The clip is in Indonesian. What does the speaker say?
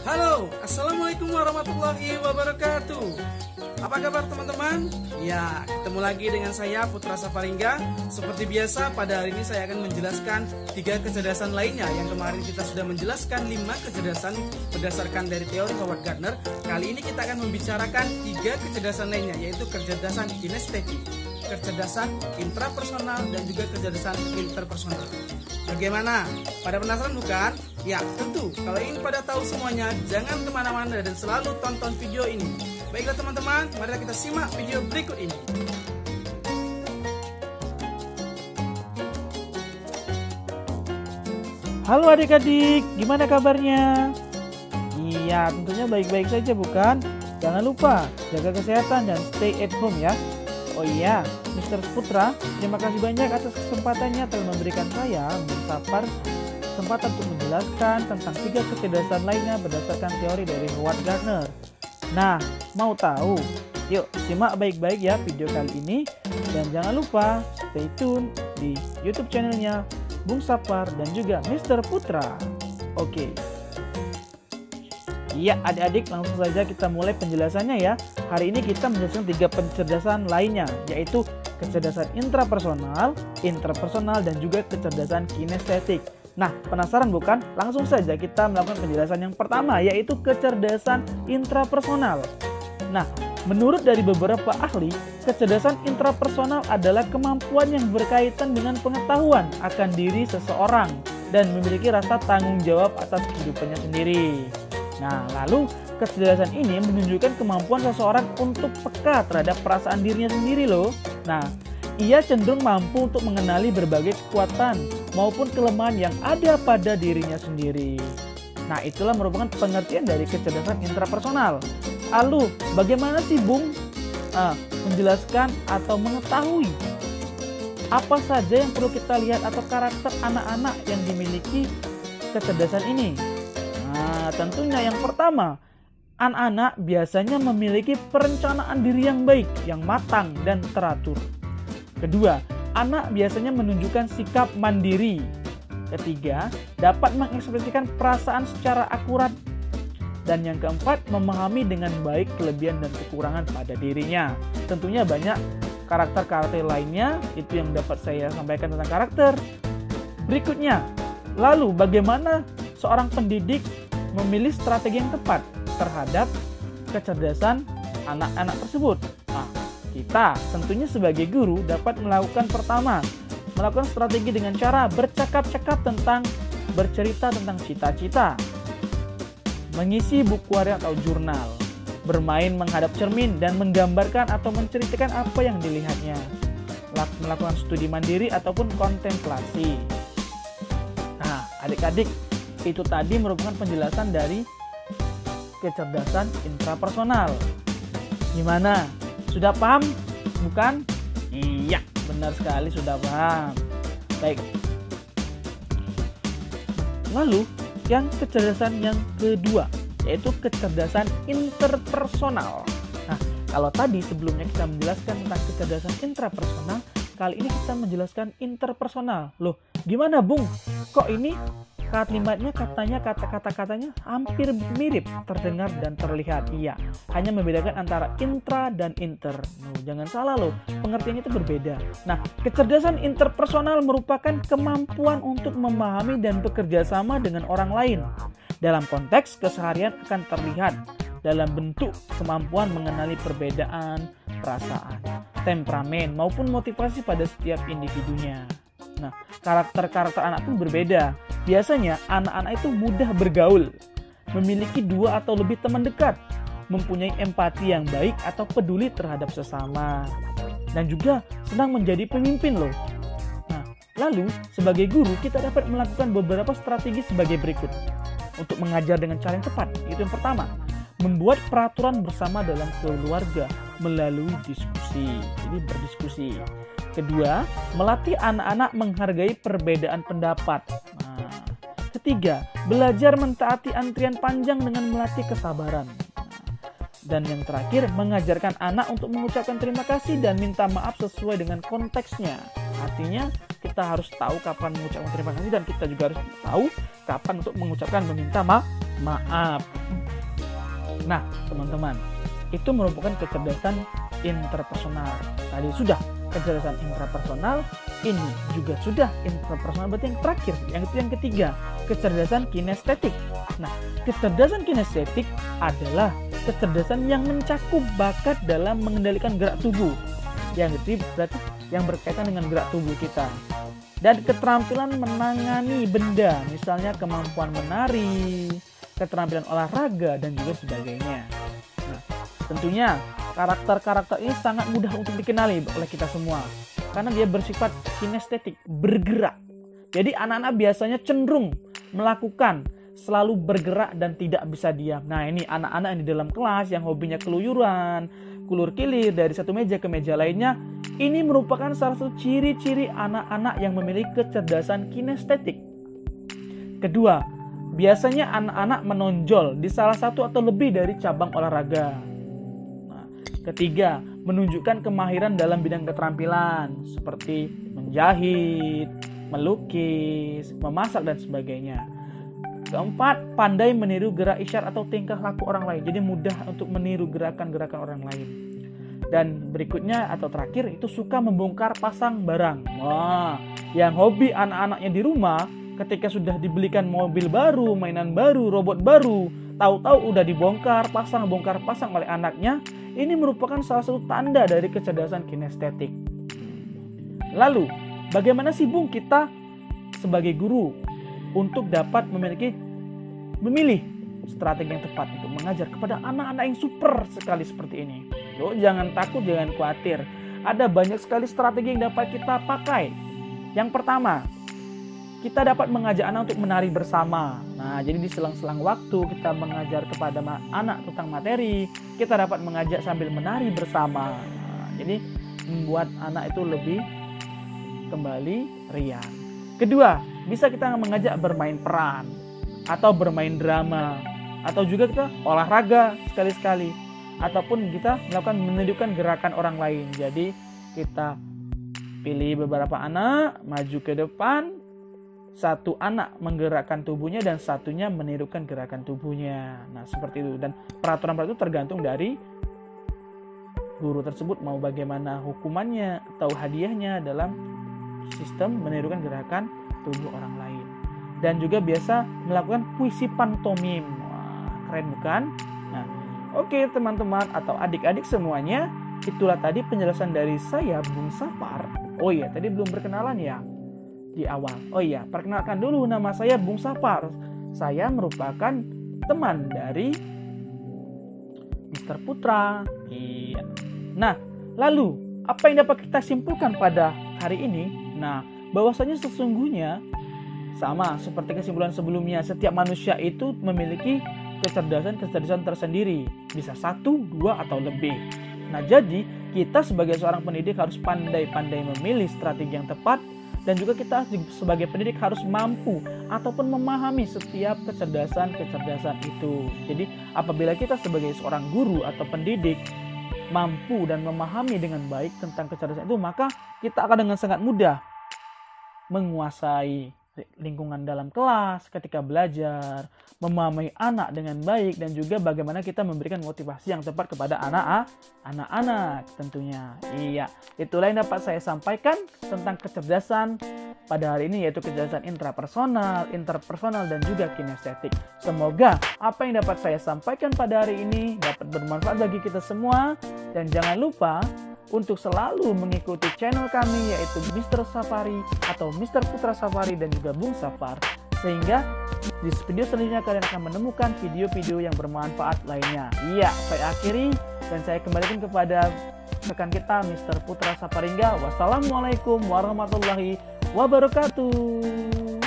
Halo, Assalamualaikum warahmatullahi wabarakatuh. Apa kabar teman-teman? Ya, ketemu lagi dengan saya Putra Safaringga. Seperti biasa, pada hari ini saya akan menjelaskan 3 kecerdasan lainnya. Yang kemarin kita sudah menjelaskan 5 kecerdasan berdasarkan dari teori Howard Gardner. Kali ini kita akan membicarakan 3 kecerdasan lainnya, yaitu kecerdasan kinestetik, kecerdasan intrapersonal, dan juga kecerdasan interpersonal. Bagaimana? Pada penasaran bukan? Ya, tentu. Kalau ingin pada tahu semuanya, jangan kemana-mana dan selalu tonton video ini. Baiklah teman-teman, mari kita simak video berikut ini. Halo adik-adik, gimana kabarnya? Iya, tentunya baik-baik saja bukan? Jangan lupa jaga kesehatan dan stay at home ya. Oh iya, Mr. Putra, terima kasih banyak atas kesempatannya telah memberikan saya, Bung Sapar, kesempatan untuk menjelaskan tentang 3 kecerdasan lainnya berdasarkan teori dari Howard Gardner. Nah, mau tahu? Yuk, simak baik-baik ya video kali ini. Dan jangan lupa stay tune di YouTube channelnya Bung Sapar dan juga Mr. Putra. Oke. Iya adik-adik, langsung saja kita mulai penjelasannya ya. Hari ini kita menjelaskan 3 pencerdasan lainnya, yaitu kecerdasan intrapersonal, interpersonal, dan juga kecerdasan kinestetik. Nah, penasaran bukan? Langsung saja kita melakukan penjelasan yang pertama, yaitu kecerdasan intrapersonal. Nah, menurut dari beberapa ahli, kecerdasan intrapersonal adalah kemampuan yang berkaitan dengan pengetahuan akan diri seseorang dan memiliki rasa tanggung jawab atas kehidupannya sendiri. Nah, lalu kecerdasan ini menunjukkan kemampuan seseorang untuk peka terhadap perasaan dirinya sendiri loh. Nah, ia cenderung mampu untuk mengenali berbagai kekuatan maupun kelemahan yang ada pada dirinya sendiri. Nah, itulah merupakan pengertian dari kecerdasan intrapersonal. Lalu, bagaimana sih Bung menjelaskan atau mengetahui apa saja yang perlu kita lihat atau karakter anak-anak yang dimiliki kecerdasan ini? Nah, tentunya yang pertama, anak-anak biasanya memiliki perencanaan diri yang baik, yang matang dan teratur. Kedua, anak biasanya menunjukkan sikap mandiri. Ketiga, dapat mengekspresikan perasaan secara akurat. Dan yang keempat, memahami dengan baik kelebihan dan kekurangan pada dirinya. Tentunya banyak karakter-karakter lainnya, itu yang dapat saya sampaikan tentang karakter. Berikutnya, lalu bagaimana seorang pendidik memilih strategi yang tepat terhadap kecerdasan anak-anak tersebut? Nah, kita tentunya sebagai guru dapat melakukan strategi dengan cara bercakap-cakap tentang bercerita tentang cita-cita, mengisi buku harian atau jurnal, bermain menghadap cermin dan menggambarkan atau menceritakan apa yang dilihatnya, melakukan studi mandiri ataupun kontemplasi. Nah, adik-adik, itu tadi merupakan penjelasan dari kecerdasan intrapersonal. Gimana? Sudah paham? Bukan? Iya, benar sekali sudah paham. Baik. Lalu, yang kecerdasan yang kedua, yaitu kecerdasan interpersonal. Nah, kalau tadi sebelumnya kita menjelaskan tentang kecerdasan intrapersonal, kali ini kita menjelaskan interpersonal. Loh, gimana Bung? Kok ini kalimatnya kata-katanya hampir mirip, terdengar dan terlihat? Iya, hanya membedakan antara intra dan inter. Jangan salah loh, pengertiannya itu berbeda. Nah, kecerdasan interpersonal merupakan kemampuan untuk memahami dan bekerja sama dengan orang lain. Dalam konteks keseharian akan terlihat dalam bentuk kemampuan mengenali perbedaan, perasaan, temperamen, maupun motivasi pada setiap individunya. Nah, karakter-karakter anak pun berbeda. Biasanya anak-anak itu mudah bergaul, memiliki 2 atau lebih teman dekat, mempunyai empati yang baik atau peduli terhadap sesama, dan juga senang menjadi pemimpin loh. Nah, lalu sebagai guru kita dapat melakukan beberapa strategi sebagai berikut untuk mengajar dengan cara yang tepat. Itu yang pertama, membuat peraturan bersama dalam keluarga melalui diskusi. Jadi berdiskusi. Kedua, melatih anak-anak menghargai perbedaan pendapat. Nah, ketiga, belajar mentaati antrian panjang dengan melatih kesabaran. Dan yang terakhir, mengajarkan anak untuk mengucapkan terima kasih dan minta maaf sesuai dengan konteksnya. Artinya, kita harus tahu kapan mengucapkan terima kasih dan kita juga harus tahu kapan untuk mengucapkan meminta maaf. Nah, teman-teman, itu merupakan kecerdasan interpersonal. Tadi sudah kecerdasan intrapersonal, ini juga sudah interpersonal. Berarti yang terakhir, yang ketiga, kecerdasan kinestetik. Nah, kecerdasan kinestetik adalah kecerdasan yang mencakup bakat dalam mengendalikan gerak tubuh. Yang ketiga berarti yang berkaitan dengan gerak tubuh kita. Dan keterampilan menangani benda, misalnya kemampuan menari, keterampilan olahraga, dan juga sebagainya. Nah, tentunya karakter-karakter ini sangat mudah untuk dikenali oleh kita semua karena dia bersifat kinestetik, bergerak. Jadi anak-anak biasanya cenderung melakukan, selalu bergerak dan tidak bisa diam. Nah, ini anak-anak yang di dalam kelas yang hobinya keluyuran, kulur-kilir dari satu meja ke meja lainnya, ini merupakan salah satu ciri-ciri anak-anak yang memiliki kecerdasan kinestetik. Kedua, biasanya anak-anak menonjol di salah satu atau lebih dari cabang olahraga. Nah, ketiga, menunjukkan kemahiran dalam bidang keterampilan seperti menjahit, melukis, memasak, dan sebagainya. Keempat, pandai meniru gerak isyarat atau tingkah laku orang lain. Jadi mudah untuk meniru gerakan-gerakan orang lain. Dan berikutnya atau terakhir itu suka membongkar pasang barang. Wah, yang hobi anak-anaknya di rumah ketika sudah dibelikan mobil baru, mainan baru, robot baru, tahu-tahu udah dibongkar pasang oleh anaknya. Ini merupakan salah satu tanda dari kecerdasan kinestetik. Lalu, bagaimana sih Bung kita sebagai guru untuk dapat memilih strategi yang tepat untuk mengajar kepada anak-anak yang super sekali seperti ini? Loh, jangan takut, jangan khawatir. Ada banyak sekali strategi yang dapat kita pakai. Yang pertama, kita dapat mengajak anak untuk menari bersama. Nah, jadi di selang-selang waktu kita mengajar kepada anak tentang materi, kita dapat mengajak sambil menari bersama. Nah, jadi membuat anak itu lebih kembali riang. Kedua, bisa kita mengajak bermain peran atau bermain drama, atau juga kita olahraga sekali-sekali, ataupun kita menunjukkan gerakan orang lain. Jadi kita pilih beberapa anak maju ke depan, satu anak menggerakkan tubuhnya dan satunya menirukan gerakan tubuhnya. Nah, seperti itu. Dan peraturan itu tergantung dari guru tersebut mau bagaimana hukumannya atau hadiahnya dalam sistem menirukan gerakan tubuh orang lain. Dan juga biasa melakukan puisi pantomim. Wah, keren bukan? Nah, oke teman-teman atau adik-adik semuanya, itulah tadi penjelasan dari saya Bung Sapar. Oh iya, tadi belum berkenalan ya di awal. Oh iya, perkenalkan dulu, nama saya Bung Sapar. Saya merupakan teman dari Mr. Putra. Iya. Nah, lalu apa yang dapat kita simpulkan pada hari ini? Nah, bahwasanya sesungguhnya sama seperti kesimpulan sebelumnya, setiap manusia itu memiliki kecerdasan tersendiri. Bisa 1, 2, atau lebih. Nah, jadi kita sebagai seorang pendidik harus pandai-pandai memilih strategi yang tepat. Dan juga kita sebagai pendidik harus mampu ataupun memahami setiap kecerdasan itu. Jadi apabila kita sebagai seorang guru atau pendidik mampu dan memahami dengan baik tentang kecerdasan itu, maka kita akan dengan sangat mudah menguasai lingkungan dalam kelas ketika belajar, memahami anak dengan baik, dan juga bagaimana kita memberikan motivasi yang tepat kepada anak-anak tentunya. Iya, itulah yang dapat saya sampaikan tentang kecerdasan pada hari ini, yaitu kecerdasan intrapersonal, interpersonal, dan juga kinestetik. Semoga apa yang dapat saya sampaikan pada hari ini dapat bermanfaat bagi kita semua, dan jangan lupa untuk selalu mengikuti channel kami, yaitu Mr. Safari atau Mr. Putra Safari dan juga Bung Sapar, sehingga di video selanjutnya kalian akan menemukan video-video yang bermanfaat lainnya. Iya, saya akhiri dan saya kembalikan kepada rekan kita Mr. Putra Saparingga. Wassalamualaikum warahmatullahi wabarakatuh.